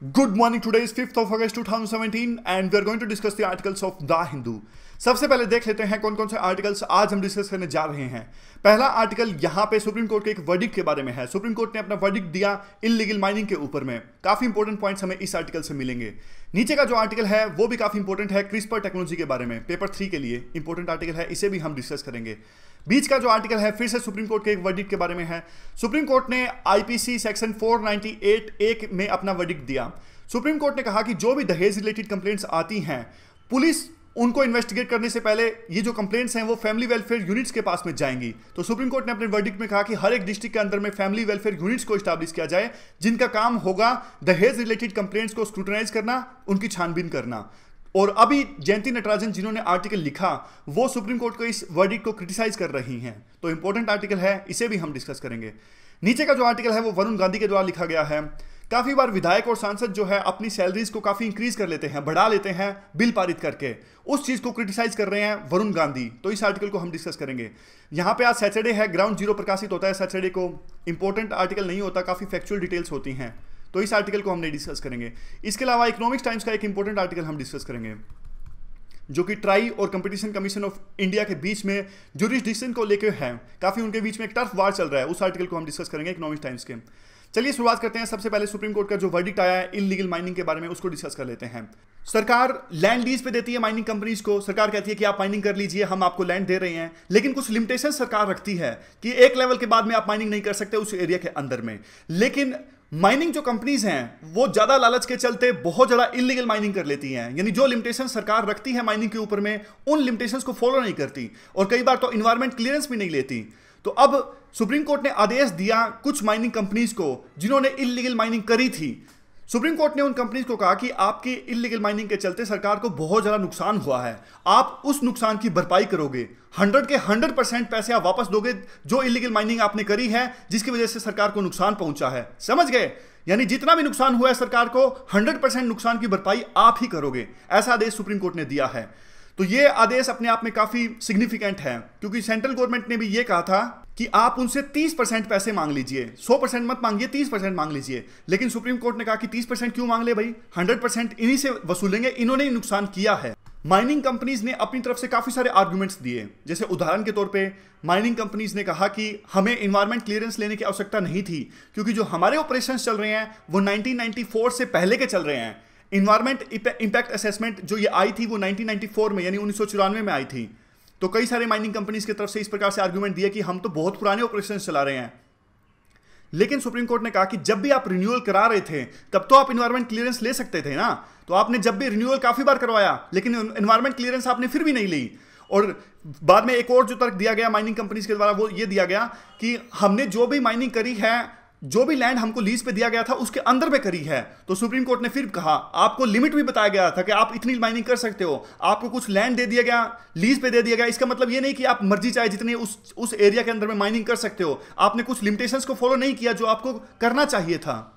Good morning. Today is 5th of August 2017 and we are going to discuss the articles of The Hindu. सबसे पहले देख लेते हैं कौन कौन से आर्टिकल्स आज हम डिस्कस करने जा रहे हैं। पहला आर्टिकल यहां पे सुप्रीम कोर्ट के एक वर्डिक्ट के बारे में है। सुप्रीम कोर्ट ने अपना वर्डिक्ट दिया इल्लीगल माइनिंग के ऊपर में। काफी इंपॉर्टेंट पॉइंट्स हमें इस आर्टिकल से मिलेंगे। नीचे का जो आर्टिकल है वो भी काफी इंपॉर्टेंट है, क्रिस्पर टेक्नोलॉजी के बारे में, पेपर 3 के लिए इंपॉर्टेंट आर्टिकल है, इसे भी हम डिस्कस करेंगे। बीच का जो आर्टिकल है फिर से सुप्रीम कोर्ट के एक वर्डिक्ट के बारे में है। सुप्रीम कोर्ट ने आईपीसी सेक्शन 498(a) में अपना वर्डिक्ट दिया। सुप्रीम कोर्ट ने कहा कि जो भी दहेज रिलेटेड कंप्लेंट्स आती हैं, पुलिस उनको इन्वेस्टिगेट करने से पहले ये जो कंप्लेंट्स हैं वो फैमिली वेलफेयर यूनिट्स के पास में जाएंगी। तो सुप्रीम कोर्ट ने अपने वर्डिक्ट में कहा कि हर एक डिस्ट्रिक्ट के अंदर में फैमिली वेलफेयर यूनिट्स को एस्टैब्लिश किया जाए, जिनका काम होगा दहेज रिलेटेड कंप्लेंट्स को स्क्रूटनाइज करना, उनकी छानबीन करना। और अभी जयंती नटराजन जिन्होंने आर्टिकल लिखा वो सुप्रीम कोर्ट को इस वर्डिक्ट को क्रिटिसाइज कर रही हैं। तो इंपॉर्टेंट आर्टिकल है, इसे भी हम डिस्कस करेंगे। नीचे का जो आर्टिकल है वो वरुण गांधी के द्वारा लिखा गया है। काफी बार विधायक और सांसद जो है अपनी सैलरीज को काफी इंक्रीज कर लेते हैं, बढ़ा लेते हैं बिल पारित करके, उस चीज को क्रिटिसाइज कर रहे हैं वरुण गांधी। तो इस आर्टिकल को हम डिस्कस करेंगे। यहां पे आज सैटरडे है, ग्राउंड जीरो प्रकाशित होता है सैटरडे को। इंपॉर्टेंट आर्टिकल नहीं होता, काफी फैक्चुअल डिटेल्स होती हैं, तो इस आर्टिकल को हमने डिस्कस करेंगे। इसके अलावा इकोनॉमिक्स टाइम्स का एक इंपॉर्टेंट आर्टिकल हम डिस्कस करेंगे जो कि ट्राई और कंपटीशन कमीशन ऑफ इंडिया के बीच में जुरिस्डिक्शन को लेकर है। काफी उनके बीच में एक टर्फ वार चल रहा है, उस आर्टिकल को हम डिस्कस करेंगे इकोनॉमिक्स टाइम्स के। चलिए शुरुआत करते हैं। सबसे पहले सुप्रीम कोर्ट का जो वर्डिक्ट आया है इल्लीगल माइनिंग के बारे में, उसको डिस्कस कर लेते हैं। सरकार लैंड लीज पे देती है माइनिंग कंपनीज को। सरकार कहती है कि आप माइनिंग कर लीजिए, हम आपको लैंड दे रहे हैं, लेकिन कुछ लिमिटेशन सरकार रखती है कि एक लेवल के बाद में आप माइनिंग नहीं कर सकते उस एरिया के अंदर में। लेकिन माइनिंग जो कंपनीज हैं वो ज्यादा लालच के चलते बहुत ज्यादा इल्लीगल माइनिंग कर लेती हैं, यानी जो लिमिटेशन सरकार रखती है माइनिंग के ऊपर में उन लिमिटेशंस को फॉलो नहीं करती, और कई बार तो इन्वायरमेंट क्लियरेंस भी नहीं लेती। तो अब सुप्रीम कोर्ट ने आदेश दिया कुछ माइनिंग कंपनीज को जिन्होंने इल्लीगल माइनिंग करी थी। सुप्रीम कोर्ट ने उन कंपनीज को कहा कि आपकी इल्लीगल माइनिंग के चलते सरकार को बहुत ज्यादा नुकसान हुआ है, आप उस नुकसान की भरपाई करोगे, 100 के 100% पैसे आप वापस दोगे जो इल्लीगल माइनिंग आपने करी है, जिसकी वजह से सरकार को नुकसान पहुंचा है। समझ गए? यानी जितना भी नुकसान हुआ है सरकार को 100% नुकसान की भरपाई आप ही करोगे। ऐसा आदेश सुप्रीम कोर्ट ने दिया है। तो ये आदेश अपने आप में काफी सिग्निफिकेंट है, क्योंकि सेंट्रल गवर्नमेंट ने भी ये कहा था कि आप उनसे 30% पैसे मांग लीजिए, 100% मत मांगिए, 30% मांग लीजिए। लेकिन सुप्रीम कोर्ट ने कहा कि 30% क्यों मांग ले भाई, 100% इन्हीं से वसूलेंगे, इन्होंने ही नुकसान किया है। माइनिंग कंपनीज ने अपनी तरफ से काफी सारे आर्गुमेंट्स दिए। जैसे उदाहरण के तौर पे माइनिंग कंपनीज ने कहा कि हमें एनवायरमेंट क्लियरेंस लेने की आवश्यकता नहीं थी, क्योंकि जो हमारे ऑपरेशंस चल रहे हैं वो 1994 से पहले के चल रहे हैं। इन्वायरमेंट इंपैक्ट असेसमेंट जो ये आई थी वो 1994 में, यानी 1994 में आई थी। तो कई सारे माइनिंग कंपनीज की तरफ से इस प्रकार से आर्गुमेंट दिए कि हम तो बहुत पुराने ऑपरेशंस चला रहे हैं। लेकिन सुप्रीम कोर्ट ने कहा कि जब भी आप रिन्यूअल करा रहे थे तब तो आप एनवायरमेंट क्लियरेंस ले सकते थे ना। तो आपने जब भी रिन्यूअल काफी बार करवाया, लेकिन एनवायरमेंट क्लियरेंस आपने फिर भी नहीं ली। और बाद में एक और जो तर्क दिया गया माइनिंग कंपनीज के द्वारा वो ये दिया गया कि हमने जो भी माइनिंग करी है, जो भी लैंड हमको लीज पे दिया गया था उसके अंदर में करी है। तो सुप्रीम कोर्ट ने फिर कहा, आपको लिमिट भी बताया गया था कि आप इतनी माइनिंग कर सकते हो, आपको कुछ लैंड दे दिया गया, लीज पे दे दिया गया। इसका मतलब ये नहीं कि आप मर्जी चाहे जितनी उस एरिया के अंदर में माइनिंग कर सकते हो। आपने कुछ लिमिटेशंस को फॉलो नहीं किया जो आपको करना चाहिए था।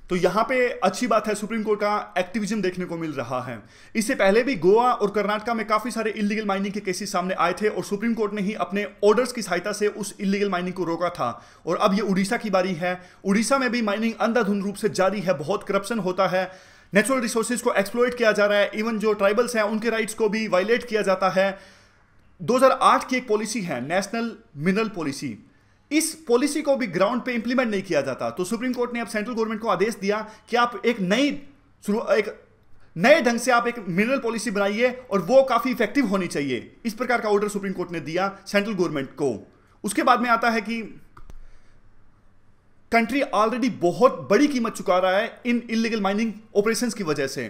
तो यहां पे अच्छी बात है, सुप्रीम कोर्ट का एक्टिविज्म देखने को मिल रहा है। इससे पहले भी गोवा और कर्नाटका में काफी सारे इल्लीगल माइनिंग के केसेस सामने आए थे और सुप्रीम कोर्ट ने ही अपने ऑर्डर्स की सहायता से उस इल्लीगल माइनिंग को रोका था। और अब ये उड़ीसा की बारी है। उड़ीसा में भी माइनिंग अंधाधुंध रूप से जारी है, बहुत करप्शन होता है, नेचुरल रिसोर्सेज को एक्सप्लॉइट किया जा रहा है, इवन जो ट्राइबल्स हैं उनके राइट्स को भी वायलेट किया जाता है। 2008 की एक पॉलिसी है, नेशनल मिनरल पॉलिसी, इस पॉलिसी को भी ग्राउंड पे इंप्लीमेंट नहीं किया जाता। तो सुप्रीम कोर्ट ने अब सेंट्रल गवर्नमेंट को आदेश दिया कि आप एक नए ढंग से आप एक मिनरल पॉलिसी बनाइए और वो काफी इफेक्टिव होनी चाहिए। इस प्रकार का ऑर्डर सुप्रीम कोर्ट ने दिया सेंट्रल गवर्नमेंट को। उसके बाद में आता है कि कंट्री ऑलरेडी बहुत बड़ी कीमत चुका रहा है इन इल्लीगल माइनिंग ऑपरेशंस की वजह से।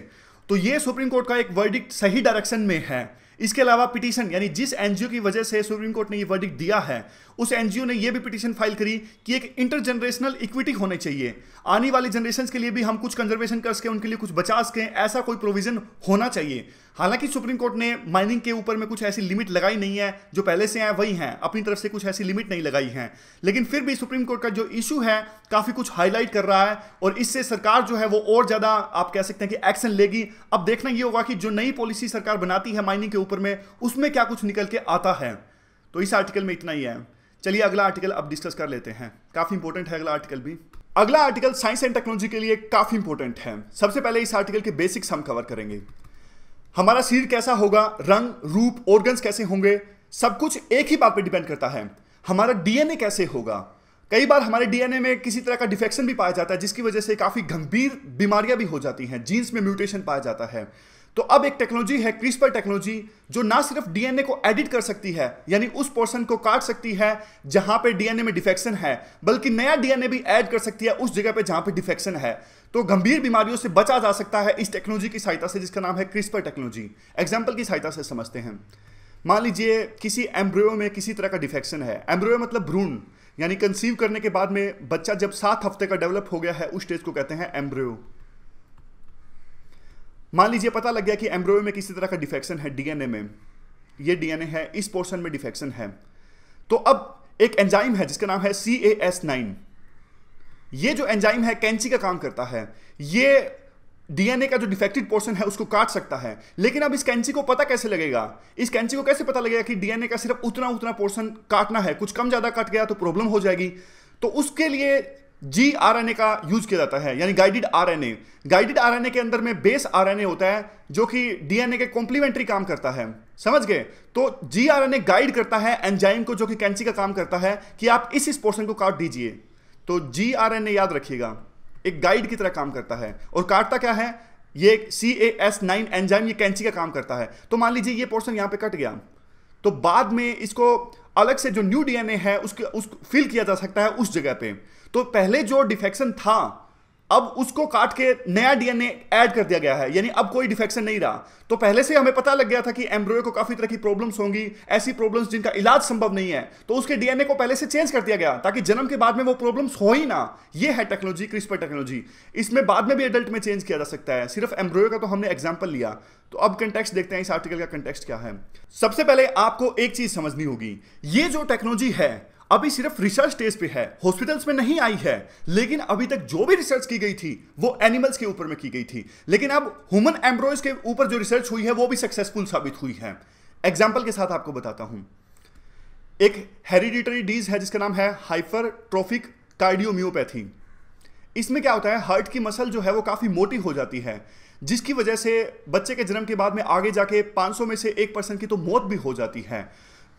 तो ये सुप्रीम कोर्ट का एक वर्डिक्ट सही डायरेक्शन में है। इसके अलावा पिटीशन, यानी जिस एनजीओ की वजह से सुप्रीम कोर्ट ने ये वर्डिक्ट दिया है उस एनजीओ ने ये भी पिटीशन फाइल करी कि एक इंटरजनरेशनल इक्विटी होनी चाहिए। आने वाली जनरेशंस के लिए भी हम कुछ कंजर्वेशन कर सकें, उनके लिए कुछ बचा सकें, ऐसा कोई प्रोविजन होना चाहिए। हालांकि सुप्रीम कोर्ट ने माइनिंग के ऊपर में कुछ ऐसी लिमिट लगाई नहीं है, जो पहले से है वही है, अपनी तरफ से कुछ ऐसी लिमिट नहीं लगाई है। लेकिन फिर भी सुप्रीम कोर्ट का जो इशू है काफी कुछ हाईलाइट कर रहा है और इससे सरकार जो है वो और ज्यादा आप कह सकते हैं कि एक्शन लेगी। अब देखना ये होगा कि जो नई पॉलिसी सरकार बनाती है माइनिंग के ऊपर में उसमें क्या कुछ निकल के आता है। तो इस आर्टिकल में इतना ही है। चलिए अगला आर्टिकल अब डिस्कस कर लेते हैं, काफी इंपॉर्टेंट है अगला आर्टिकल भी। अगला आर्टिकल साइंस एंड टेक्नोलॉजी के लिए काफी इंपॉर्टेंट है। सबसे पहले इस आर्टिकल के बेसिक्स हम कवर करेंगे। हमारा शरीर कैसा होगा, रंग, रूप, ऑर्गन्स कैसे होंगे, सब कुछ एक ही बात पे डिपेंड करता है। हमारा डीएनए कैसे होगा। कई बार हमारे डीएनए में किसी तरह का डिफेक्शन भी पाया जाता है, जिसकी वजह से काफी गंभीर बीमारियां भी हो जाती हैं, जीन्स में म्यूटेशन पाया जाता है। तो अब एक टेक्नोलॉजी है क्रिस्पर टेक्नोलॉजी, जो ना सिर्फ डीएनए को एडिट कर सकती है, यानी उस पोर्शन को काट सकती है जहां पे डीएनए में डिफेक्शन है, बल्कि नया डीएनए भी ऐड कर सकती है उस जगह पे जहां पे डिफेक्शन है। तो गंभीर बीमारियों से बचा जा सकता है इस टेक्नोलॉजी की सहायता से, जिसका नाम है क्रिस्पर टेक्नोलॉजी। एग्जाम्पल की सहायता से समझते हैं। मान लीजिए किसी एम्ब्रियो में किसी तरह का डिफेक्शन है। एम्ब्रियो मतलब भ्रूण, यानी कंसीव करने के बाद में बच्चा जब 7 हफ्ते का डेवलप हो गया है, उस स्टेज को कहते हैं एम्ब्रियो। मान लीजिए पता लग गया कि एम्ब्रियो में किसी तरह का डिफेक्शन है डीएनए में, ये डीएनए है, इस पोर्शन में डिफेक्शन है। तो अब एक एंजाइम है जिसका नाम है CAS9। ये जो एंजाइम है कैंची का काम करता है। ये डीएनए का जो डिफेक्टेड पोर्शन है उसको काट सकता है। लेकिन अब इस कैंची को पता कैसे लगेगा, इस कैंची को कैसे पता लगेगा कि डीएनए का सिर्फ उतना उतना पोर्शन काटना है, कुछ कम ज्यादा कट गया तो प्रॉब्लम हो जाएगी। तो उसके लिए gRNA का यूज किया जाता है, यानी गाइडेड आरएनए। गाइडेड आरएनए के अंदर में बेस आरएनए होता है जो कि डीएनए के कॉम्प्लीमेंट्री काम करता है, समझ गए। तो gRNA गाइड करता है एंजाइम को, जो कि कैंची का काम करता है कि आप इस पोर्शन को काट दीजिए। तो gRNA याद रखिएगा, एक गाइड की तरह काम करता है। और काटता क्या है, ये CAS9 एंजाइम, ये कैंची का काम करता है। तो मान लीजिए ये पोर्शन यहां पे कट गया, तो बाद में इसको अलग से जो न्यू डीएनए है उसको फिल किया जा सकता है उस जगह पे। तो पहले जो डिफेक्शन था, अब उसको काट के नया डीएनए ऐड कर दिया गया है, यानी अब कोई डिफेक्शन नहीं रहा। तो पहले से हमें पता लग गया था कि एम्ब्रियो को काफी तरह की प्रॉब्लम्स होंगी, ऐसी प्रॉब्लम्स जिनका इलाज संभव नहीं है, तो उसके डीएनए को पहले से चेंज कर दिया गया ताकि जन्म के बाद में वो प्रॉब्लम्स हो ही ना। ये है टेक्नोलॉजी, क्रिस्पर टेक्नोलॉजी। इसमें बाद में भी एडल्ट में चेंज किया जा सकता है। सिर्फ एम्ब्रियो का तो हमने एग्जाम्पल लिया। तो अब कंटेक्स्ट देखते हैं, इस आर्टिकल का कंटेक्स्ट क्या है। सबसे पहले आपको एक चीज समझनी होगी, ये जो टेक्नोलॉजी है अभी सिर्फ रिसर्च स्टेज पे है, हॉस्पिटल्स में नहीं आई है। लेकिन अभी तक जो भी रिसर्च की गई थी वो एनिमल्स के ऊपर में की गई थी। लेकिन अब ह्यूमन एम्ब्रियोज के ऊपर जो रिसर्च हुई है वो भी सक्सेसफुल साबित हुई है। एग्जाम्पल के साथ आपको बताता हूं। एक हेरिडिटरी डिजीज है जिसका नाम है हाइपरट्रोफिक कार्डियोमियोपैथी। इसमें क्या होता है, हार्ट की मसल जो है वो काफी मोटी हो जाती है, जिसकी वजह से बच्चे के जन्म के बाद में आगे जाके 500 में से 1% की तो मौत भी हो जाती है।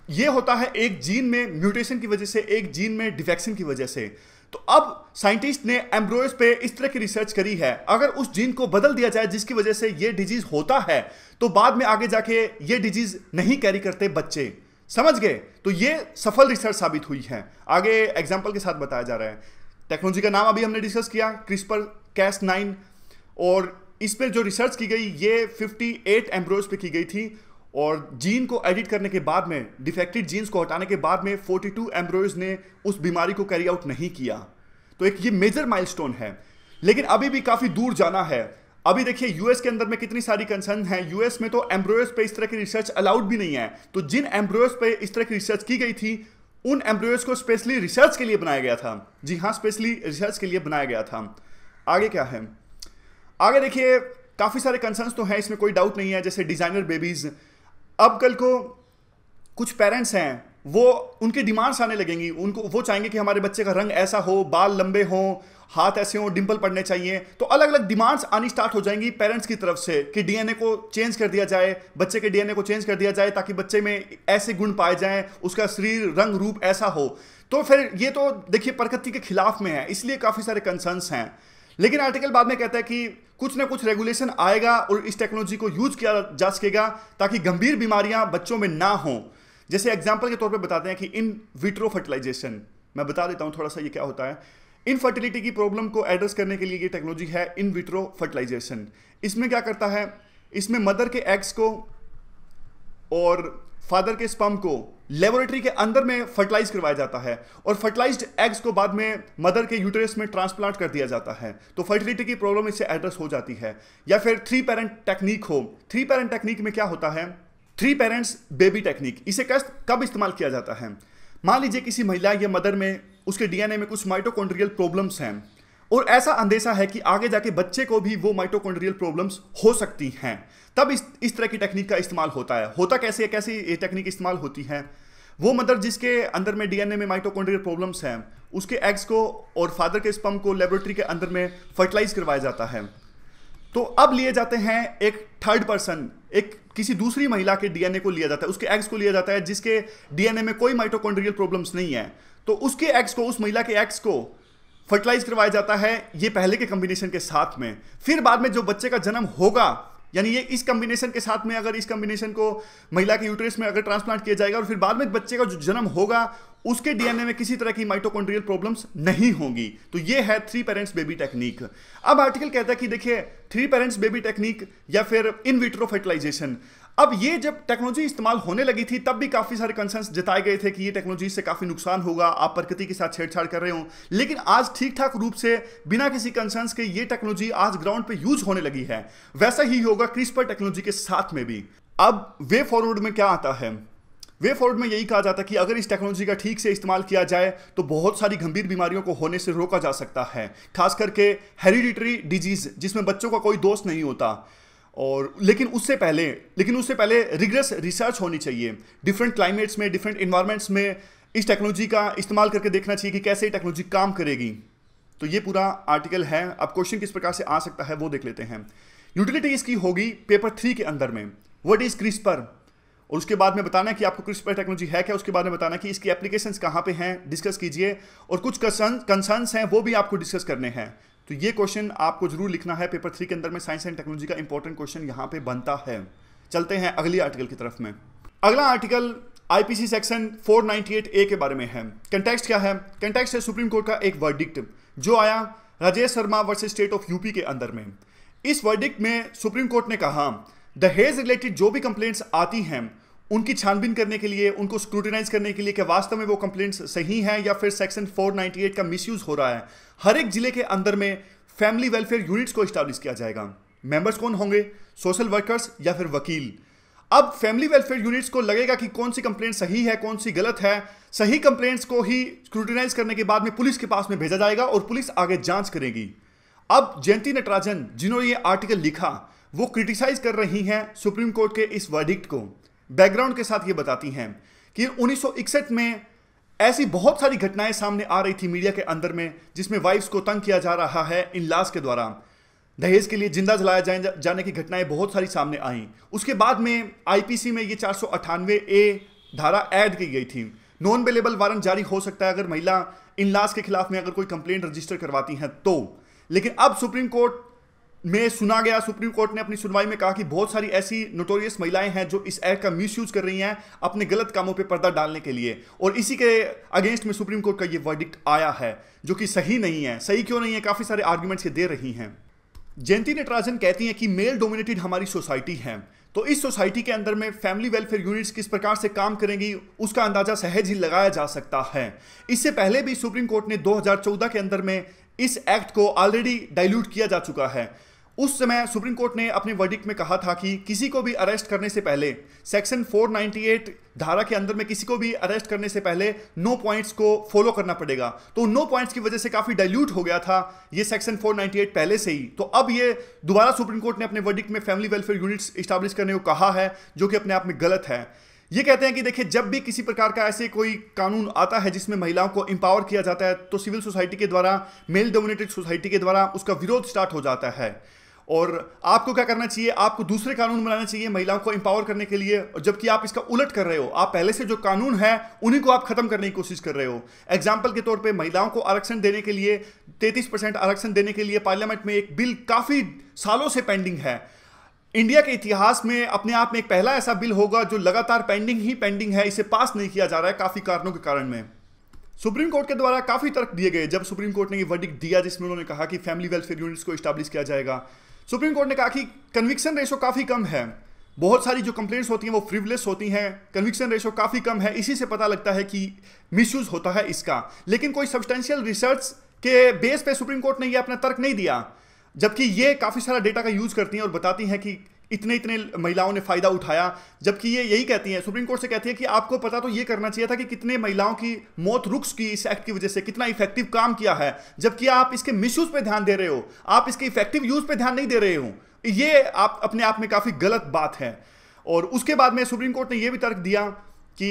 यह होता है एक जीन में म्यूटेशन की वजह से, एक जीन में डिफेक्शन की वजह से। तो अब साइंटिस्ट ने एम्ब्रियोज पे इस तरह की रिसर्च करी है, अगर उस जीन को बदल दिया जाए जिसकी वजह से यह डिजीज होता है, तो बाद में आगे जाके ये डिजीज नहीं कैरी करते बच्चे, समझ गए। तो ये सफल रिसर्च साबित हुई है। आगे एग्जाम्पल के साथ बताया जा रहा है। टेक्नोलॉजी का नाम अभी हमने डिस्कस किया, CRISPR-Cas9। और इस पर जो रिसर्च की गई ये 58 एम्ब्रियोज पे की गई थी। और जीन को एडिट करने के बाद में, डिफेक्टेड जीन्स को हटाने के बाद में 42 एम्ब्रियोज ने उस बीमारी को कैरी आउट नहीं किया। तो एक ये मेजर माइलस्टोन है। लेकिन अभी भी काफी दूर जाना है। अभी देखिए यूएस के अंदर में कितनी सारी कंसर्न है। यूएस में तो एम्ब्रियोज पे इस तरह की रिसर्च अलाउड भी नहीं है। तो जिन एम्ब्रियोज पे इस तरह की रिसर्च की गई थी, उन एम्ब्रियोज को स्पेशली रिसर्च के लिए बनाया गया था। जी हाँ, स्पेशली रिसर्च के लिए बनाया गया था। आगे क्या है, आगे देखिए काफी सारे कंसर्न्स तो हैं, इसमें कोई डाउट नहीं है। जैसे डिजाइनर बेबीज, अब कल को कुछ पेरेंट्स हैं, वो उनकी डिमांड्स आने लगेंगी। उनको वो चाहेंगे कि हमारे बच्चे का रंग ऐसा हो, बाल लंबे हों, हाथ ऐसे हों, डिंपल पड़ने चाहिए। तो अलग अलग डिमांड्स आनी स्टार्ट हो जाएंगी पेरेंट्स की तरफ से कि डीएनए को चेंज कर दिया जाए, बच्चे के डीएनए को चेंज कर दिया जाए ताकि बच्चे में ऐसे गुण पाए जाएं, उसका शरीर रंग रूप ऐसा हो। तो फिर ये तो देखिए प्रकृति के खिलाफ में है, इसलिए काफी सारे कंसर्न्स हैं। लेकिन आर्टिकल बाद में कहता है कि कुछ ना कुछ रेगुलेशन आएगा और इस टेक्नोलॉजी को यूज किया जा सकेगा ताकि गंभीर बीमारियां बच्चों में ना हो। जैसे एग्जांपल के तौर पे बताते हैं कि इन विट्रो फर्टिलाइजेशन, मैं बता देता हूं थोड़ा सा ये क्या होता है। इनफर्टिलिटी की प्रॉब्लम को एड्रेस करने के लिए ये टेक्नोलॉजी है इन विट्रो फर्टिलाइजेशन। इसमें क्या करता है, इसमें मदर के एग्स को और फादर के स्पर्म को लेबोरेटरी के अंदर में फर्टिलाइज करवाया जाता है और फर्टिलाइज्ड एग्स को बाद में मदर के यूटेरस में ट्रांसप्लांट कर दिया जाता है। तो फर्टिलिटी की प्रॉब्लम इससे एड्रेस हो जाती है। या फिर 3 पेरेंट टेक्निक हो। 3 पेरेंट टेक्निक में क्या होता है, 3 पेरेंट्स बेबी टेक्निक। इसे कब इस्तेमाल किया जाता है, मान लीजिए किसी महिला या मदर में उसके डीएनए में कुछ माइटोकॉन्ड्रियल प्रॉब्लम्स हैं और ऐसा अंदेशा है कि आगे जाके बच्चे को भी वो माइटोकॉन्ड्रियल प्रॉब्लम्स हो सकती हैं, तब इस तरह की टेक्निक का इस्तेमाल होता है। होता कैसे ये टेक्निक इस्तेमाल होती है, वो मदर जिसके अंदर में डीएनए में माइटोकॉन्ड्रियल प्रॉब्लम्स हैं, उसके एग्स को और फादर के स्पर्म को लेबोरेटरी के अंदर में फर्टिलाइज करवाया जाता है। तो अब लिए जाते हैं एक थर्ड पर्सन, एक किसी दूसरी महिला के डीएनए को लिया जाता है, उसके एग्स को लिया जाता है जिसके डीएनए में कोई माइटोकॉन्ड्रियल प्रॉब्लम्स नहीं है। तो उसके एग्स को, उस महिला के एग्स को फर्टिलाइज करवाया जाता है ये पहले के कॉम्बिनेशन के साथ में। फिर बाद में जो बच्चे का जन्म होगा, यानी ये इस कॉम्बिनेशन के साथ में, अगर इस कॉम्बिनेशन को महिला के यूट्रस में अगर ट्रांसप्लांट किया जाएगा और फिर बाद में बच्चे का जो जन्म होगा उसके डीएनए में किसी तरह की माइटोकॉन्ड्रियल प्रॉब्लम्स नहीं होंगी। तो ये है 3 पेरेंट्स बेबी टेक्निक। अब आर्टिकल कहता है कि देखिए 3 पेरेंट्स बेबी टेक्निक या फिर इन विट्रो फर्टिलाइजेशन, अब ये जब टेक्नोलॉजी इस्तेमाल होने लगी थी तब भी काफी सारे कंसर्न्स जताए गए थे कि ये टेक्नोलॉजी से काफी नुकसान होगा, आप प्रकृति के साथ छेड़छाड़ कर रहे हो। लेकिन आज ठीक ठाक रूप से बिना किसी कंसर्न्स के ये टेक्नोलॉजी आज ग्राउंड पे यूज होने लगी है। वैसा ही होगा क्रिस्पर टेक्नोलॉजी के साथ में भी। अब वे फॉरवर्ड में क्या आता है? वे फॉरवर्ड में यही कहा जाता है कि अगर इस टेक्नोलॉजी का ठीक से इस्तेमाल किया जाए तो बहुत सारी गंभीर बीमारियों को होने से रोका जा सकता है, खास करके हेरिडिटरी डिजीज जिसमें बच्चों का कोई दोष नहीं होता। और लेकिन उससे पहले रिगरस रिसर्च होनी चाहिए। डिफरेंट क्लाइमेट्स में, डिफरेंट इन्वायरमेंट्स में इस टेक्नोलॉजी का इस्तेमाल करके देखना चाहिए कि कैसे ये टेक्नोलॉजी काम करेगी। तो ये पूरा आर्टिकल है। अब क्वेश्चन किस प्रकार से आ सकता है वो देख लेते हैं। यूटिलिटी इसकी होगी पेपर 3 के अंदर में, व्हाट इज क्रिस्पर, और उसके बाद में बताना कि आपको क्रिस्पर टेक्नोलॉजी है क्या, उसके बाद में बताना कि इसकी एप्लीकेशंस कहाँ पे हैं, डिस्कस कीजिए, और कुछ कंसर्न्स हैं वो भी आपको डिस्कस करने हैं। तो ये क्वेश्चन आपको जरूर लिखना है पेपर 3 के अंदर में। साइंस एंड टेक्नोलॉजी का इंपॉर्टेंट क्वेश्चन यहाँ पे बनता है। चलते हैं अगली आर्टिकल की तरफ में। अगला आर्टिकल आईपीसी सेक्शन 498A के बारे में है। कंटेक्स्ट क्या है? कंटेक्स्ट है सुप्रीम कोर्ट का एक वर्डिक्ट जो आया Rajesh Sharma versus state of UP के अंदर में। इस वर्डिक्ट में सुप्रीम कोर्ट ने कहा दहेज रिलेटेड जो भी कंप्लेंट्स आती हैं उनकी छानबीन करने के लिए, उनको स्क्रूटिनाइज करने के लिए कि वास्तव में वो कंप्लेंट्स सही हैं या फिर सेक्शन 498 का मिसयूज हो रहा है, हर एक जिले के अंदर में फैमिली वेलफेयर यूनिट्स को एस्टैब्लिश किया जाएगा। मेंबर्स कौन होंगे? सोशल वर्कर्स या फिर वकील। अब फैमिली वेलफेयर यूनिट्स को लगेगा कि कौन सी कंप्लेंट सही है, कौन सी गलत है। सही कंप्लेंट्स को ही स्क्रूटिनाइज करने के बाद में पुलिस के पास में भेजा जाएगा और पुलिस आगे जांच करेगी। अब जयंती नटराजन जिन्होंने ये आर्टिकल लिखा वो क्रिटिसाइज कर रही हैं सुप्रीम कोर्ट के इस वर्डिक्ट को। बैकग्राउंड के साथ ये बताती हैं कि 1961 में ऐसी बहुत सारी घटनाएं सामने आ रही थी मीडिया के अंदर में जिसमें वाइफ्स को तंग किया जा रहा है इन लॉज के द्वारा। दहेज के लिए जिंदा जलाया जाने की घटनाएं बहुत सारी सामने आई। उसके बाद में आईपीसी में ये 498A धारा ऐड की गई थी। नॉन बेलेबल वारंट जारी हो सकता है अगर महिला इन लॉज के खिलाफ में अगर कोई कंप्लेंट रजिस्टर करवाती हैं तो। लेकिन अब सुप्रीम कोर्ट में सुना गया, सुप्रीम कोर्ट ने अपनी सुनवाई में कहा कि बहुत सारी ऐसी नोटोरियस महिलाएं हैं जो इस एक्ट का मिसयूज कर रही हैं अपने गलत कामों पे पर्दा डालने के लिए, और इसी के अगेंस्ट में सुप्रीम कोर्ट का ये वर्डिक्ट आया है जो कि सही नहीं है। सही क्यों नहीं है? काफी सारे आर्गुमेंट्स ये दे रही हैं। जयंती नटराजन कहती हैं कि मेल डोमिनेटेड हमारी सोसाइटी है, तो इस सोसाइटी के अंदर में फैमिली वेलफेयर यूनिट्स किस प्रकार से काम करेंगी उसका अंदाजा सहज ही लगाया जा सकता है। इससे पहले भी सुप्रीम कोर्ट ने 2014 के अंदर में इस एक्ट को ऑलरेडी डाइल्यूट किया जा चुका है। उस समय सुप्रीम कोर्ट ने अपने वर्डिक्ट में कहा था कि किसी को भी अरेस्ट करने से पहले सेक्शन 498 धारा के अंदर में किसी को भी अरेस्ट करने से पहले 9 पॉइंट्स को फॉलो करना पड़ेगा। तो 9 पॉइंट्स की वजह से काफी डाइल्यूट हो गया था ये सेक्शन 498 पहले से ही। तो अब ये दोबारा सुप्रीम कोर्ट ने अपने वर्डिक्ट में फैमिली वेलफेयर यूनिट्स एस्टैब्लिश करने को कहा है जो कि अपने आप में गलत है। ये कहते हैं कि देखिए जब भी किसी प्रकार का ऐसे कोई कानून आता है जिसमें महिलाओं को एम्पावर किया जाता है तो सिविल सोसाइटी के द्वारा, मेल डोमिनेटेड सोसाइटी के द्वारा उसका विरोध स्टार्ट हो जाता है। और आपको क्या करना चाहिए? आपको दूसरे कानून बनाने चाहिए महिलाओं को एम्पावर करने के लिए, जबकि आप इसका उलट कर रहे हो। आप पहले से जो कानून है उन्हीं को आप खत्म करने की कोशिश कर रहे हो। एग्जाम्पल के तौर पे महिलाओं को आरक्षण देने के लिए 33% आरक्षण देने के लिए पार्लियामेंट में एक बिल काफी सालों से पेंडिंग है। इंडिया के इतिहास में अपने आप में एक पहला ऐसा बिल होगा जो लगातार पेंडिंग है, इसे पास नहीं किया जा रहा है काफी कारणों के कारण में। सुप्रीम कोर्ट के द्वारा काफी तर्क दिए गए जब सुप्रीम कोर्ट ने ये वर्डिक्ट दिया जिसमें उन्होंने कहा कि फैमिली वेलफेयर यूनिट्स को एस्टैब्लिश किया जाएगा। सुप्रीम कोर्ट ने कहा कि कन्विक्शन रेशो काफी कम है, बहुत सारी जो कंप्लेंट्स होती हैं वो फ्रिवलेस होती हैं, कन्विक्शन रेशो काफी कम है, इसी से पता लगता है कि मिसयूज होता है इसका। लेकिन कोई सब्सटेंशियल रिसर्च के बेस पे सुप्रीम कोर्ट ने ये अपना तर्क नहीं दिया, जबकि ये काफी सारा डेटा का यूज करती हैं और बताती हैं कि इतने महिलाओं ने फायदा उठाया। जबकि ये यही कहती हैं, सुप्रीम कोर्ट से कहती है कि आपको पता तो ये करना चाहिए था कि कितने महिलाओं की मौत रुक की इस एक्ट की वजह से, कितना इफेक्टिव काम किया है, जबकि आप इसके मिसयूज पे ध्यान दे रहे हो, आप इसके इफेक्टिव यूज पे ध्यान नहीं दे रहे हो। ये आप अपने आप में काफी गलत बात है। और उसके बाद में सुप्रीम कोर्ट ने यह भी तर्क दिया कि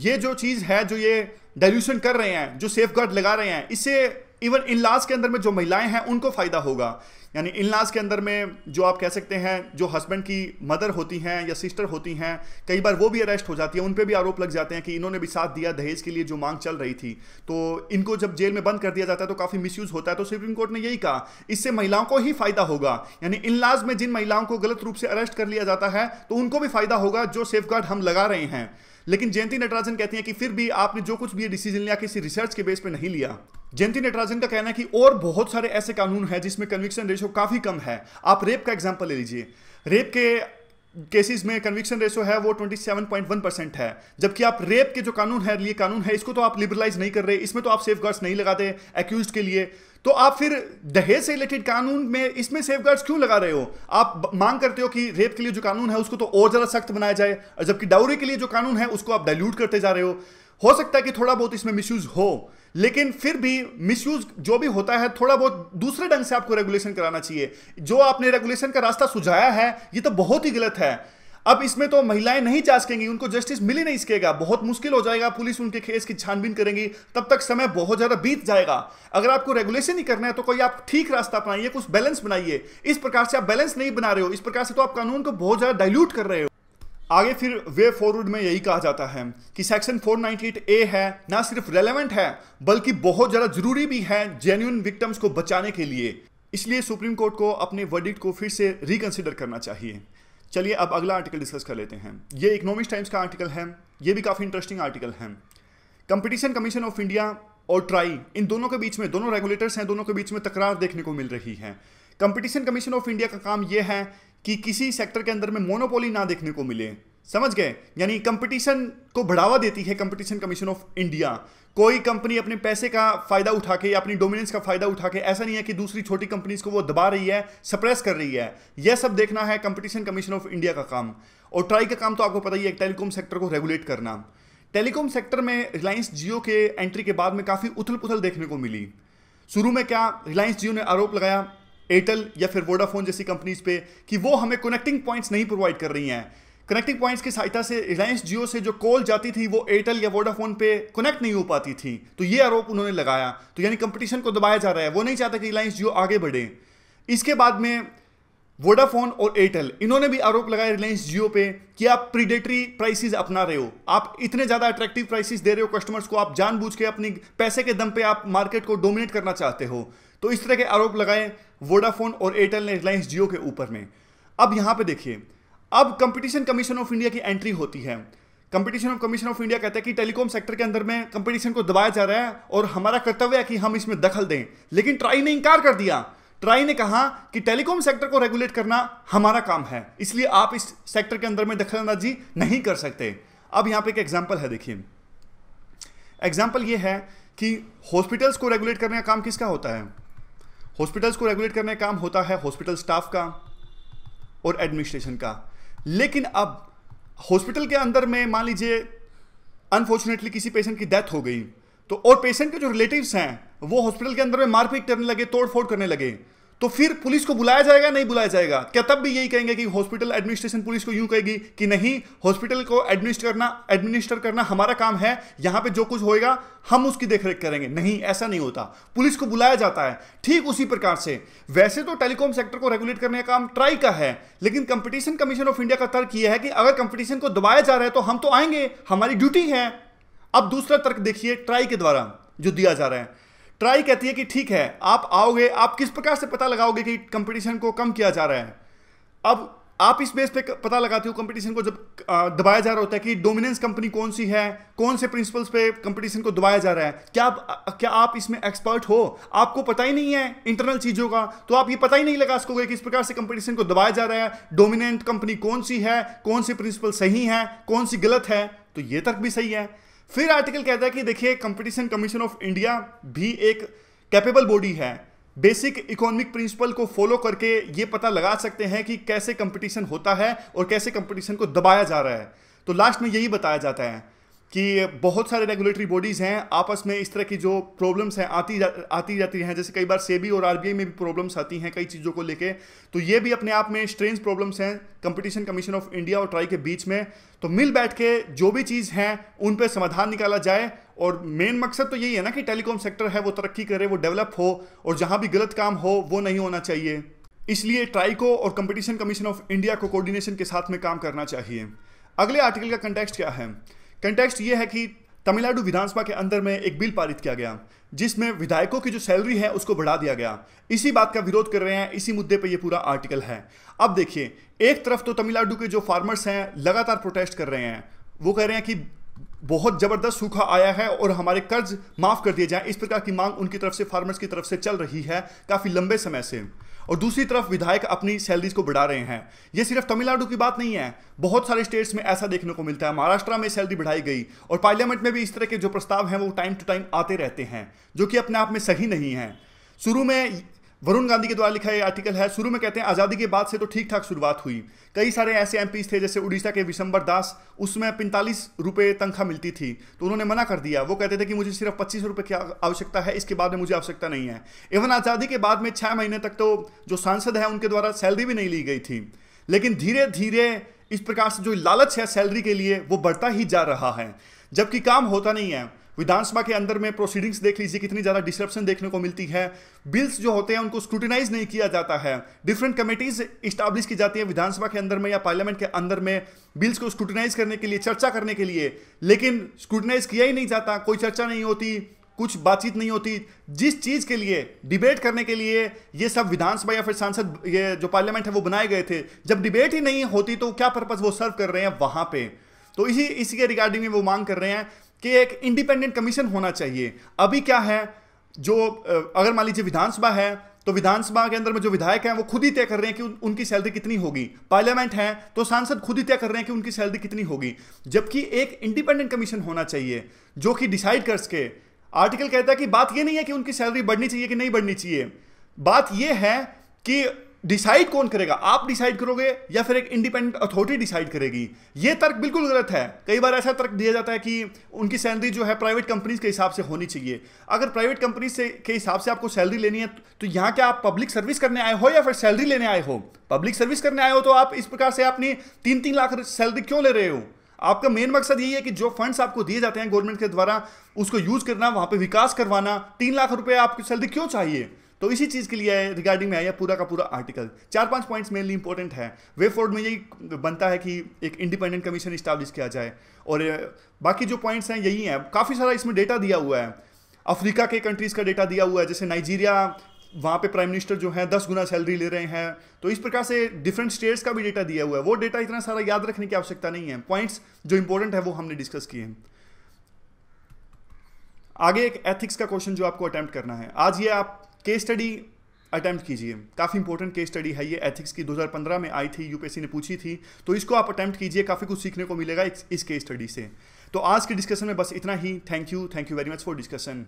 ये जो चीज़ है, जो ये डाइल्यूशन कर रहे हैं, जो सेफ गार्ड लगा रहे हैं, इससे इवन इन लॉज के अंदर में जो महिलाएं हैं उनको फ़ायदा होगा। यानी इन लॉज के अंदर में जो आप कह सकते हैं, जो हस्बैंड की मदर होती हैं या सिस्टर होती हैं, कई बार वो भी अरेस्ट हो जाती है, उन पे भी आरोप लग जाते हैं कि इन्होंने भी साथ दिया दहेज के लिए जो मांग चल रही थी, तो इनको जब जेल में बंद कर दिया जाता है तो काफ़ी मिसयूज़ होता है। तो सुप्रीम कोर्ट ने यही कहा, इससे महिलाओं को ही फ़ायदा होगा। यानी इन लॉज में जिन महिलाओं को गलत रूप से अरेस्ट कर लिया जाता है तो उनको भी फ़ायदा होगा जो सेफ गार्ड हम लगा रहे हैं। लेकिन जयंती नटराजन कहती हैं कि फिर भी आपने जो कुछ भी ये डिसीजन लिया किसी रिसर्च के बेस पे नहीं लिया। जयंती नटराजन का कहना है कि और बहुत सारे ऐसे कानून हैं जिसमें कन्विक्शन रेशो काफ़ी कम है। आप रेप का एग्जांपल ले लीजिए, रेप के केसेस में कन्विक्शन रेशो है वो 27.1% है, जबकि आप रेप के जो कानून है इसको तो आप लिबरलाइज नहीं कर रहे, इसमें तो आप सेफ गार्ड्स नहीं लगाते एक्यूज्ड के लिए। तो आप फिर दहेज से रिलेटेड कानून में इसमें सेफ गार्ड्स क्यों लगा रहे हो? आप मांग करते हो कि रेप के लिए जो कानून है उसको तो और ज़्यादा सख्त बनाया जाए, और जबकि डाउरी के लिए जो कानून है उसको आप डाइल्यूट करते जा रहे हो सकता है कि थोड़ा बहुत इसमें मिसयूज हो, लेकिन फिर भी मिसयूज जो भी होता है थोड़ा बहुत दूसरे ढंग से आपको रेगुलेशन कराना चाहिए। जो आपने रेगुलेशन का रास्ता सुझाया है ये तो बहुत ही गलत है। अब इसमें तो महिलाएं नहीं जा सकेंगी, उनको जस्टिस मिल ही नहीं सकेगा, बहुत मुश्किल हो जाएगा, पुलिस उनके केस की छानबीन करेंगी, तब तक समय बहुत ज्यादा बीत जाएगा। अगर आपको रेगुलेशन ही करना है तो कोई आप ठीक रास्ता अपनाइए, कुछ बैलेंस बनाइए। इस प्रकार से आप बैलेंस नहीं बना रहे हो, इस प्रकार से तो आप कानून को बहुत ज्यादा डाइल्यूट कर रहे हो। आगे फिर वे फॉरवर्ड में यही कहा जाता है कि सेक्शन 498A है ना सिर्फ रेलेवेंट है बल्कि बहुत ज़्यादा जरूरी भी है जेन्युइन विक्टिम्स को बचाने के लिए। इसलिए सुप्रीम कोर्ट को अपने वर्डिक्ट को फिर से रिकंसिडर करना चाहिए। चलिए अब अगला आर्टिकल डिस्कस कर लेते हैं। ये इकोनॉमिक्स टाइम्स का आर्टिकल है, ये भी काफ़ी इंटरेस्टिंग आर्टिकल है। कंपटीशन कमीशन ऑफ इंडिया और ट्राई, इन दोनों के बीच में, दोनों रेगुलेटर्स हैं, दोनों के बीच में तकरार देखने को मिल रही है। कंपटीशन कमीशन ऑफ इंडिया का काम यह है कि किसी सेक्टर के अंदर में मोनोपोली ना देखने को मिले, समझ गए? यानी कंपटीशन को बढ़ावा देती है कंपटीशन कमीशन ऑफ इंडिया। कोई कंपनी अपने पैसे का फायदा उठा के या अपनी डोमिनेंस का फायदा उठा के, ऐसा नहीं है कि दूसरी छोटी कंपनीज को वो दबा रही है, सप्रेस कर रही है, यह सब देखना है कंपटीशन कमीशन ऑफ इंडिया का काम। और ट्राई का काम तो आपको पता ही है, टेलीकॉम सेक्टर को रेगुलेट करना। टेलीकॉम सेक्टर में रिलायंस जियो के एंट्री के बाद में काफ़ी उथल पुथल देखने को मिली। शुरू में क्या रिलायंस जियो ने आरोप लगाया एयरटेल या फिर वोडाफोन जैसी कंपनीज पे कि वो हमें कनेक्टिंग पॉइंट्स नहीं प्रोवाइड कर रही हैं। कनेक्टिंग पॉइंट्स की सहायता से रिलायंस जियो से जो कॉल जाती थी वो एयरटेल या वोडाफोन पे कनेक्ट नहीं हो पाती थी, तो ये आरोप उन्होंने लगाया। तो यानी कंपटीशन को दबाया जा रहा है, वो नहीं चाहता कि रिलायंस जियो आगे बढ़े। इसके बाद में वोडाफोन और एयरटेल, इन्होंने भी आरोप लगाया रिलायंस जियो पे कि आप प्रीडेटरी प्राइसेस अपना रहे हो, आप इतने ज़्यादा अट्रैक्टिव प्राइसेस दे रहे हो कस्टमर्स को, आप जानबूझ के अपनी पैसे के दम पे आप मार्केट को डोमिनेट करना चाहते हो। तो इस तरह के आरोप लगाए वोडाफोन और एयरटेल ने रिलायंस जियो के ऊपर में। अब यहाँ पे देखिए, अब कंपटीशन कमीशन ऑफ इंडिया की एंट्री होती है। कंपटीशन कमीशन ऑफ इंडिया कहता है कि टेलीकॉम सेक्टर के अंदर में कंपटीशन को दबाया जा रहा है और हमारा कर्तव्य है कि हम इसमें दखल दें। लेकिन ट्राई ने इंकार कर दिया। ट्राई ने कहा कि टेलीकॉम सेक्टर को रेगुलेट करना हमारा काम है, इसलिए आप इस सेक्टर के अंदर में दखलंदाजी नहीं कर सकते। अब यहां पे एक एग्जांपल है, देखिए एग्जांपल ये है कि हॉस्पिटल्स को रेगुलेट करने का काम किसका होता है? हॉस्पिटल्स को रेगुलेट करने का काम होता है हॉस्पिटल स्टाफ का और एडमिनिस्ट्रेशन का। लेकिन अब हॉस्पिटल के अंदर में मान लीजिए अनफॉर्चुनेटली किसी पेशेंट की डेथ हो गई, तो और पेशेंट के जो रिलेटिव्स हैं वो हॉस्पिटल के अंदर में मारपीट करने लगे, तोड़फोड़ करने लगे, तो फिर पुलिस को बुलाया जाएगा नहीं बुलाया जाएगा? क्या तब भी यही कहेंगे कि हॉस्पिटल एडमिनिस्ट्रेशन पुलिस को यूं कहेगी कि नहीं, हॉस्पिटल को एडमिनिस्टर करना हमारा काम है, यहां पे जो कुछ होएगा हम उसकी देखरेख करेंगे? नहीं, ऐसा नहीं होता, पुलिस को बुलाया जाता है। ठीक उसी प्रकार से वैसे तो टेलीकॉम सेक्टर को रेगुलेट करने का काम ट्राई का है, लेकिन कंपटीशन कमीशन ऑफ इंडिया का तर्क यह है कि अगर कंपटीशन को दबाया जा रहा है तो हम तो आएंगे, हमारी ड्यूटी है। अब दूसरा तर्क देखिए ट्राई के द्वारा जो दिया जा रहा है। ट्राई कहती है कि ठीक है, आप आओगे, आप किस प्रकार से पता लगाओगे कि कंपटीशन को कम किया जा रहा है? अब आप इस बेस पे पता लगाते हो कंपटीशन को जब दबाया जा रहा होता है कि डोमिनेंस कंपनी कौन सी है, कौन से प्रिंसिपल्स पे कंपटीशन को दबाया जा रहा है। क्या आप इसमें एक्सपर्ट हो? आपको पता ही नहीं है इंटरनल चीजों का, तो आप ये पता ही नहीं लगा सकोगे किस प्रकार से कंपटीशन को दबाया जा रहा है, डोमिनेंट कंपनी कौन सी है, कौन सी प्रिंसिपल सही है, कौन सी गलत है। तो ये तर्क भी सही है। फिर आर्टिकल कहता है कि देखिए कंपटीशन कमीशन ऑफ इंडिया भी एक कैपेबल बॉडी है, बेसिक इकोनॉमिक प्रिंसिपल को फॉलो करके ये पता लगा सकते हैं कि कैसे कंपटीशन होता है और कैसे कंपटीशन को दबाया जा रहा है। तो लास्ट में यही बताया जाता है कि बहुत सारे रेगुलेटरी बॉडीज़ हैं, आपस में इस तरह की जो प्रॉब्लम्स हैं आती जाती हैं। जैसे कई बार सेबी और आरबीआई में भी प्रॉब्लम्स आती हैं कई चीज़ों को लेके, तो ये भी अपने आप में स्ट्रेंज प्रॉब्लम्स हैं कंपटीशन कमीशन ऑफ इंडिया और ट्राई के बीच में। तो मिल बैठ के जो भी चीज़ हैं उन पर समाधान निकाला जाए, और मेन मकसद तो यही है ना कि टेलीकॉम सेक्टर है वो तरक्की करे, वो डेवलप हो, और जहाँ भी गलत काम हो वो नहीं होना चाहिए। इसलिए ट्राई को और कंपटीशन कमीशन ऑफ इंडिया को कोऑर्डिनेशन के साथ में काम करना चाहिए। अगले आर्टिकल का कंटेक्स्ट क्या है? कंटेक्स्ट ये है कि तमिलनाडु विधानसभा के अंदर में एक बिल पारित किया गया जिसमें विधायकों की जो सैलरी है उसको बढ़ा दिया गया। इसी बात का विरोध कर रहे हैं, इसी मुद्दे पे ये पूरा आर्टिकल है। अब देखिए, एक तरफ तो तमिलनाडु के जो फार्मर्स हैं लगातार प्रोटेस्ट कर रहे हैं, वो कह रहे हैं कि बहुत जबरदस्त सूखा आया है और हमारे कर्ज माफ कर दिए जाएं। इस प्रकार की मांग उनकी तरफ से, फार्मर्स की तरफ से चल रही है काफी लंबे समय से। और दूसरी तरफ विधायक अपनी सैलरीज को बढ़ा रहे हैं। ये सिर्फ तमिलनाडु की बात नहीं है, बहुत सारे स्टेट्स में ऐसा देखने को मिलता है। महाराष्ट्र में सैलरी बढ़ाई गई, और पार्लियामेंट में भी इस तरह के जो प्रस्ताव हैं वो टाइम टू टाइम आते रहते हैं, जो कि अपने आप में सही नहीं है। शुरू में वरुण गांधी के द्वारा लिखा ये आर्टिकल है, शुरू में कहते हैं आज़ादी के बाद से तो ठीक ठाक शुरुआत हुई। कई सारे ऐसे एमपीज थे, जैसे उड़ीसा के विशंबर दास, उसमें 45 रुपये तनख्वाह मिलती थी, तो उन्होंने मना कर दिया। वो कहते थे कि मुझे सिर्फ 25 रुपये की आवश्यकता है, इसके बाद में मुझे आवश्यकता नहीं है। इवन आज़ादी के बाद में 6 महीने तक तो जो सांसद हैं उनके द्वारा सैलरी भी नहीं ली गई थी। लेकिन धीरे धीरे इस प्रकार से जो लालच है सैलरी के लिए वो बढ़ता ही जा रहा है, जबकि काम होता नहीं है। विधानसभा के अंदर में प्रोसीडिंग्स देख लीजिए, कितनी ज़्यादा डिसरप्शन देखने को मिलती है। बिल्स जो होते हैं उनको स्क्रूटिनाइज नहीं किया जाता है। डिफरेंट कमेटीज इस्टेब्लिश की जाती है विधानसभा के अंदर में या पार्लियामेंट के अंदर में बिल्स को स्क्रूटिनाइज करने के लिए, चर्चा करने के लिए, लेकिन स्क्रूटिनाइज किया ही नहीं जाता। कोई चर्चा नहीं होती, कुछ बातचीत नहीं होती। जिस चीज़ के लिए, डिबेट करने के लिए ये सब विधानसभा या फिर सांसद, ये जो पार्लियामेंट है वो बनाए गए थे, जब डिबेट ही नहीं होती तो क्या पर्पज़ वो सर्व कर रहे हैं वहाँ पे। तो इसी के रिगार्डिंग में वो मांग कर रहे हैं कि एक इंडिपेंडेंट कमीशन होना चाहिए। अभी क्या है, जो अगर मान लीजिए विधानसभा है तो विधानसभा के अंदर में जो विधायक हैं वो खुद ही तय कर रहे हैं कि उनकी सैलरी कितनी होगी। पार्लियामेंट है तो सांसद खुद ही तय कर रहे हैं कि उनकी सैलरी कितनी होगी, जबकि एक इंडिपेंडेंट कमीशन होना चाहिए जो कि डिसाइड कर सके। आर्टिकल कहता है कि बात ये नहीं है कि उनकी सैलरी बढ़नी चाहिए कि नहीं बढ़नी चाहिए, बात ये है कि डिसाइड कौन करेगा, आप डिसाइड करोगे या फिर एक इंडिपेंडेंट अथॉरिटी डिसाइड करेगी। यह तर्क बिल्कुल गलत है। कई बार ऐसा तर्क दिया जाता है कि उनकी सैलरी जो है प्राइवेट कंपनीज के हिसाब से होनी चाहिए। अगर प्राइवेट कंपनीज से के हिसाब से आपको सैलरी लेनी है तो यहाँ क्या आप पब्लिक सर्विस करने आए हो या फिर सैलरी लेने आए हो? पब्लिक सर्विस करने आए हो तो आप इस प्रकार से अपनी 3-3 लाख सैलरी क्यों ले रहे हो? आपका मेन मकसद यही है कि जो फंड्स आपको दिए जाते हैं गवर्नमेंट के द्वारा उसको यूज करना, वहां पे विकास करवाना। 3 लाख रुपए आपकी सैलरी क्यों चाहिए? तो इसी चीज के लिए रिगार्डिंग में आया पूरा का पूरा आर्टिकल। 4-5 पॉइंट्स मेनली इंपॉर्टेंट है। वे फॉर्वर्ड में यही बनता है कि एक इंडिपेंडेंट कमीशन इस्टेब्लिश किया जाए, और बाकी जो पॉइंट्स हैं यही हैं। काफी सारा इसमें डेटा दिया हुआ है, अफ्रीका के कंट्रीज का डेटा दिया हुआ है, जैसे नाइजीरिया, वहाँ पे प्राइम मिनिस्टर जो है 10 गुना सैलरी ले रहे हैं। तो इस प्रकार से डिफरेंट स्टेट्स का भी डेटा दिया हुआ है। वो डेटा इतना सारा याद रखने की आवश्यकता नहीं है। पॉइंट्स जो इंपॉर्टेंट है वो हमने डिस्कस किए हैं। आगे एक एथिक्स का क्वेश्चन जो आपको अटेम्प्ट करना है आज, ये आप केस स्टडी अटेम्प्ट कीजिए। काफ़ी इंपॉर्टेंट केस स्टडी है ये, एथिक्स की 2015 में आई थी, यूपीएससी ने पूछी थी, तो इसको आप अटेम्प्ट कीजिए। काफ़ी कुछ सीखने को मिलेगा इस केस स्टडी से। तो आज की डिस्कशन में बस इतना ही। Thank you very much for discussion.